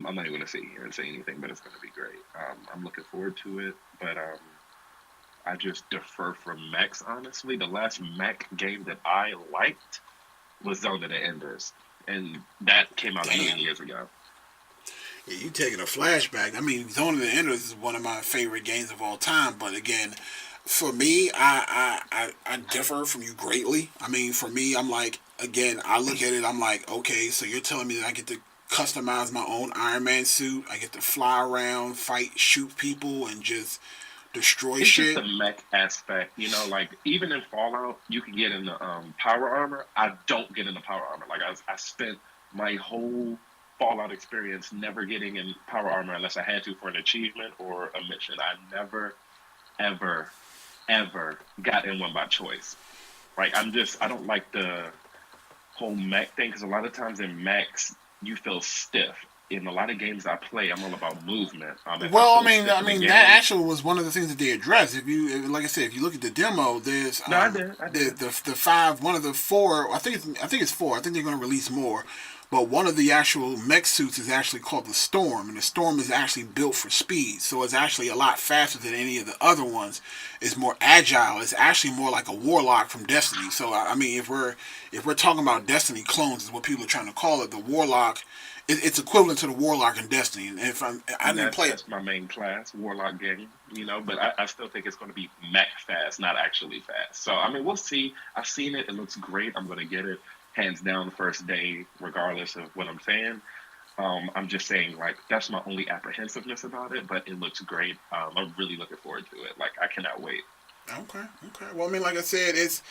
I'm not even gonna sit here and say anything, but it's gonna be great. I'm looking forward to it, but I just defer from Max. Honestly, the last Mac game that I liked was Zone of the Enders, and that came out a million Damn. years ago. Yeah, you taking a flashback. I mean, Zone of the Enders is one of my favorite games of all time. But again, for me, I differ from you greatly. I mean, for me, I'm like, again, I look at it, I'm like, okay, so you're telling me that I get to customize my own Iron Man suit. I get to fly around, fight, shoot people, and just destroy It's just shit. the mech aspect, like even in Fallout, you can get in the power armor. I don't get in the power armor. Like I spent my whole Fallout experience never getting in power armor unless I had to for an achievement or a mission. I never, ever, ever got in one by choice. Like I don't like the whole mech thing because a lot of times in mechs you feel stiff. In a lot of games I play, I'm all about movement. If I Well, feel stiff I in the mean that game, actually was one of the things that they addressed. Like I said, if you look at the demo, there's no, I did. the five, one of the four. I think it's four. I think they're going to release more, but one of the actual mech suits is actually called the Storm, and the Storm is actually built for speed, so it's actually a lot faster than any of the other ones. It's more agile. It's actually more like a Warlock from Destiny. So I mean, if we're talking about Destiny clones, is what people are trying to call it. The Warlock it's equivalent to the Warlock in Destiny. And if I And didn't play it. that's my main class, Warlock game, but I still think it's going to be mech fast, not actually fast. So, I mean, we'll see. I've seen it. It looks great. I'm going to get it hands down the first day, regardless of what I'm saying. I'm just saying, like, that's my only apprehensiveness about it, but it looks great. I'm really looking forward to it. Like, I cannot wait. Okay, okay. Well, I mean, like I said, it's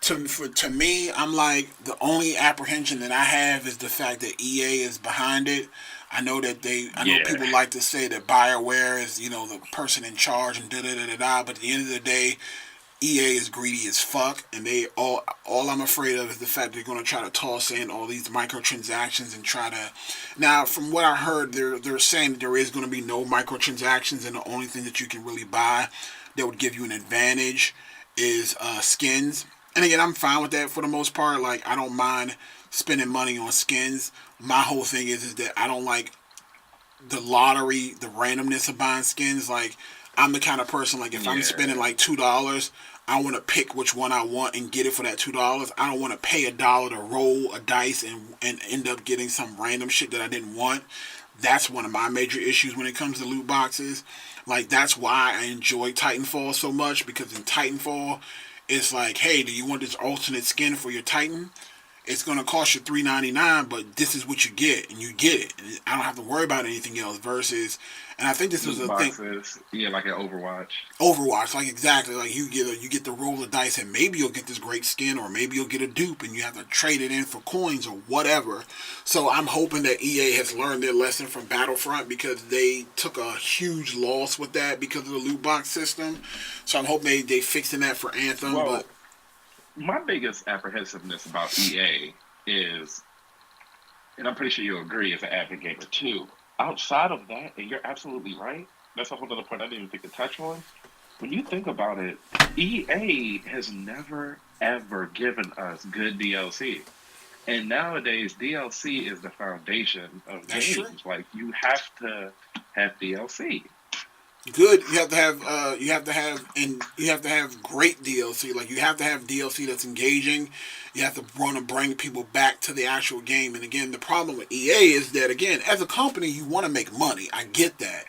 to me, I'm like the only apprehension that I have is the fact that EA is behind it. I know Yeah, people like to say that Bioware is the person in charge and da da da da da. But at the end of the day, EA is greedy as fuck, and all I'm afraid of is the fact they're going to try to toss in all these microtransactions and try to. Now, from what I heard, they're saying that there is going to be no microtransactions, and the only thing that you can really buy that would give you an advantage is skins. And again, I'm fine with that for the most part. Like, I don't mind spending money on skins. My whole thing is that I don't like the lottery, the randomness of buying skins. Like, I'm the kind of person, like, if I'm spending yeah. like $2, I want to pick which one I want and get it for that $2. I don't want to pay $1 to roll a dice and end up getting some random shit that I didn't want. That's one of my major issues when it comes to loot boxes. Like, that's why I enjoy Titanfall so much, because in Titanfall, it's like, hey, do you want this alternate skin for your Titan? It's gonna cost you $3.99, but this is what you get, and you get it. And I don't have to worry about anything else. Versus, and I think this was Loot a thing. boxes. Yeah, like an Overwatch. Overwatch, like exactly, like you get the roll of dice, and maybe you'll get this great skin, or maybe you'll get a dupe, and you have to trade it in for coins or whatever. So I'm hoping that EA has learned their lesson from Battlefront, because they took a huge loss with that because of the loot box system. So I'm hoping they fixing that for Anthem, but Well, my biggest apprehensiveness about EA is, and I'm pretty sure you'll agree as an avid gamer too. Outside of that, and you're absolutely right. That's a whole other point I didn't even think to touch on. When you think about it, EA has never ever given us good DLC. And nowadays, DLC is the foundation of that's true. games. Like you have to have DLC. Good. You have to have great DLC. Like, you have to have DLC that's engaging. You have to want to bring people back to the actual game. And again, the problem with EA is that, again, as a company, you want to make money. I get that.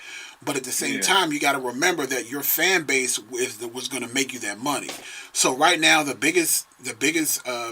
But at the same Yeah, time, you got to remember that your fan base was going to make you that money. So right now, the biggest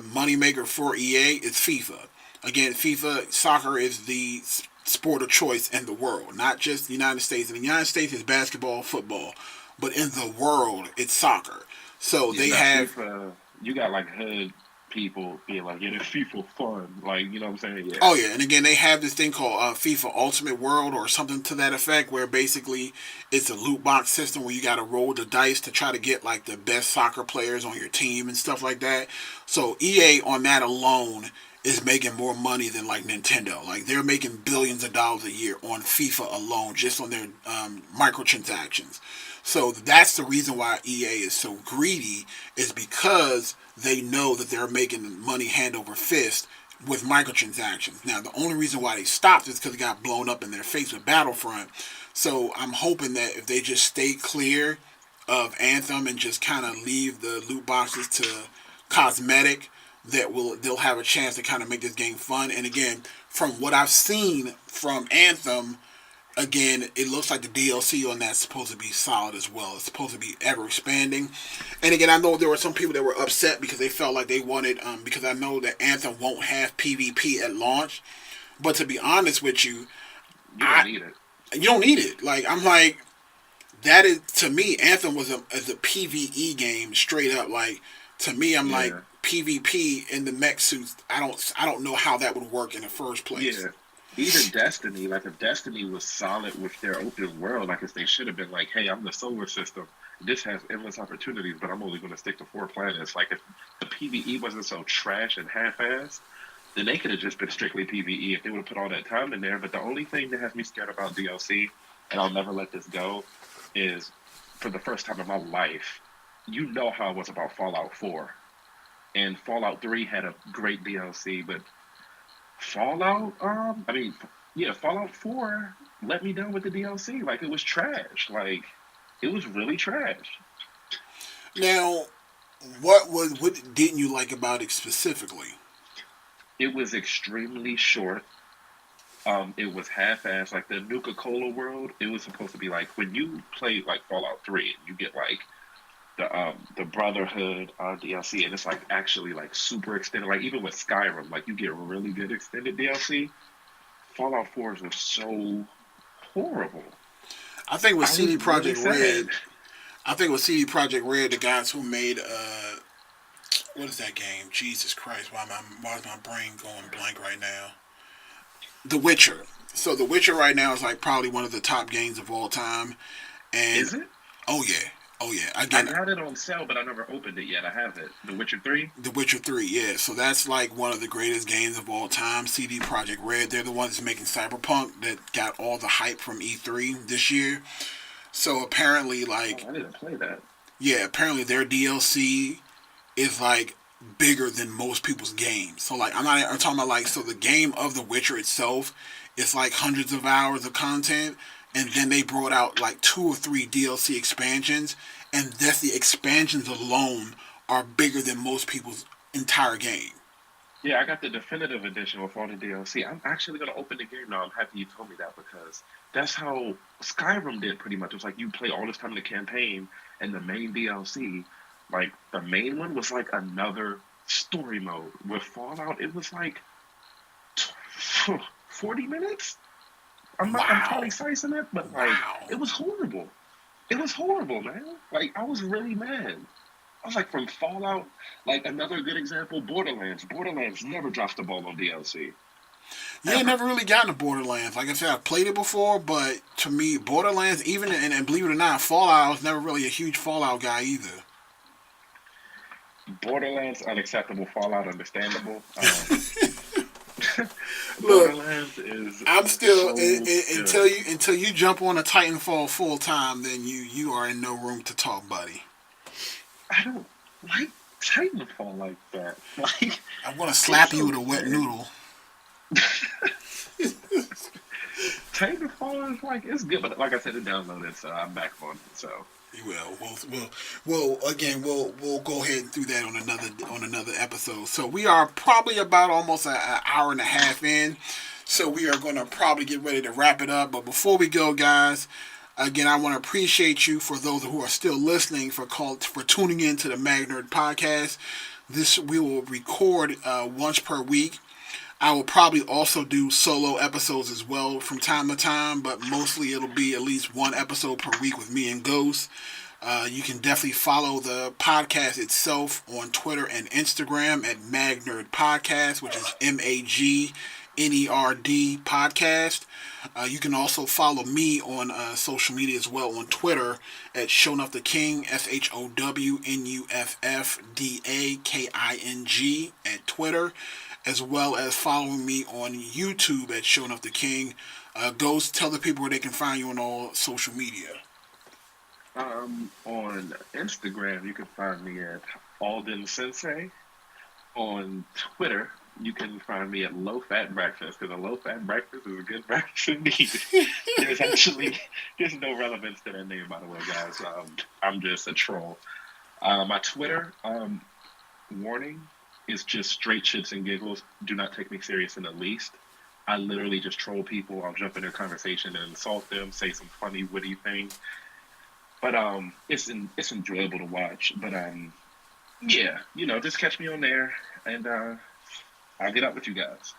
money maker for EA is FIFA. Again, FIFA soccer is the sport of choice in the world, not just the United States. In the United States, it's basketball, football, but in the world, it's soccer. So yeah. they Now have. FIFA, you got like hood people being like, yeah, this FIFA fun. Like, you know what I'm saying? Yeah, Oh yeah, and again, they have this thing called FIFA Ultimate World or something to that effect, where basically it's a loot box system where you got to roll the dice to try to get like the best soccer players on your team and stuff like that. So EA on that alone is making more money than like Nintendo. Like, they're making billions of dollars a year on FIFA alone, just on their microtransactions. So that's the reason why EA is so greedy, is because they know that they're making money hand over fist with microtransactions. Now, the only reason why they stopped is because it got blown up in their face with Battlefront. So I'm hoping that if they just stay clear of Anthem and just kind of leave the loot boxes to cosmetic, they'll have a chance to kind of make this game fun. And again, from what I've seen from Anthem, again, it looks like the DLC on that's supposed to be solid as well. It's supposed to be ever expanding. And again, I know there were some people that were upset because they felt like they wanted, because I know that Anthem won't have PvP at launch. But to be honest with you, You don't I need it. you don't need it. Like I'm like that is to me, Anthem is a PVE game straight up. Like to me, I'm like Yeah. PvP in the mech suits. I don't know how that would work in the first place. Yeah. Even Destiny, like if Destiny was solid with their open world, like if they should have been like, hey, I'm the solar system. This has endless opportunities, but I'm only going to stick to 4 planets. Like if the PVE wasn't so trash and half-assed, then they could have just been strictly PVE if they would have put all that time in there. But the only thing that has me scared about DLC, and I'll never let this go, is for the first time in my life, you know how I was about Fallout 4. And Fallout 3 had a great DLC, but Fallout, yeah, Fallout 4 let me down with the DLC. Like, it was trash. Like, it was really trash. Now, what didn't you like about it specifically? It was extremely short. It was half-assed. Like, the Nuka Cola world, it was supposed to be like, when you play, like, Fallout 3, you get, like, the Brotherhood DLC, and it's like actually like super extended. Like even with Skyrim, like you get really good extended DLC. Fallout 4 is just so horrible. I think with I was CD really Project sad. Red, I think with CD Project Red, the guys who made what is that game? Jesus Christ, why is my brain going blank right now? The Witcher. So The Witcher right now is like probably one of the top games of all time. And Is it? oh yeah, oh yeah. I Again, got it on sale, but I never opened it yet. I have it. The Witcher 3. The Witcher 3, yeah. So that's like one of the greatest games of all time. CD Project Red, they're the ones making Cyberpunk that got all the hype from E3 this year. So apparently, Oh, like, I didn't play that. yeah, apparently their DLC is like bigger than most people's games. So like I'm talking about like so the game of The Witcher itself is like hundreds of hours of content and then they brought out like 2 or 3 DLC expansions and that's the expansions alone are bigger than most people's entire game. Yeah, I got the definitive edition with all the DLC. I'm actually gonna open the game now. I'm happy you told me that because that's how Skyrim did pretty much. It was like you play all this time in the campaign and the main DLC, like the main one was like another story mode. With Fallout, it was like 40 minutes. I'm Wow. probably slicing it, but like Wow. it was horrible. It was horrible, man. Like I was really mad. I was like from Fallout, like another good example, Borderlands. Borderlands never drops the ball on DLC. Yeah, Ever. never really gotten to Borderlands. Like I said, I've played it before, but to me, Borderlands, even and believe it or not, Fallout, I was never really a huge Fallout guy either. Borderlands unacceptable, Fallout understandable. Look, Borderlands is I'm still so until good. you jump on a Titanfall full time, then you are in no room to talk, buddy. I don't like Titanfall like that. Like I'm gonna it's slap you with a wet okay. noodle. Titanfall is like it's good, but like I said, it downloaded, so I'm back on it. So You will. We'll again. We'll go ahead and do that on another episode. So we are probably about almost an hour and a half in. So we are going to probably get ready to wrap it up. But before we go, guys, again, I want to appreciate you for those who are still listening for tuning in to the Mag Nerd podcast. This we will record once per week. I will probably also do solo episodes as well from time to time, but mostly it'll be at least one episode per week with me and Ghost. You can definitely follow the podcast itself on Twitter and Instagram at Mag Nerd Podcast, which is MAGNERD Podcast. You can also follow me on social media as well on Twitter at Shownuff the King, SHOWNUFFDAKING at Twitter, as well as following me on YouTube at Shownuff the King. Ghost, tell the people where they can find you on all social media. on Instagram, you can find me at Alden Sensei. On Twitter, You can find me at Low Fat Breakfast because a low fat breakfast is a good breakfast indeed. There's actually there's no relevance to that name, by the way, guys. I'm just a troll. My Twitter warning is just straight shits and giggles. Do not take me serious in the least. I literally just troll people. I'll jump in their conversation and insult them, say some funny, witty thing. But it's enjoyable to watch. But yeah, just catch me on there, and I'll get up with you guys.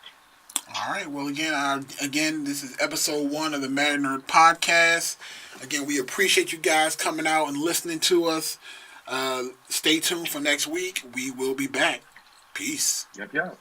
All right. Well, again, this is episode 1 of the Mad Nerd podcast. Again, we appreciate you guys coming out and listening to us. Stay tuned for next week. We will be back. Peace. Yep, yep.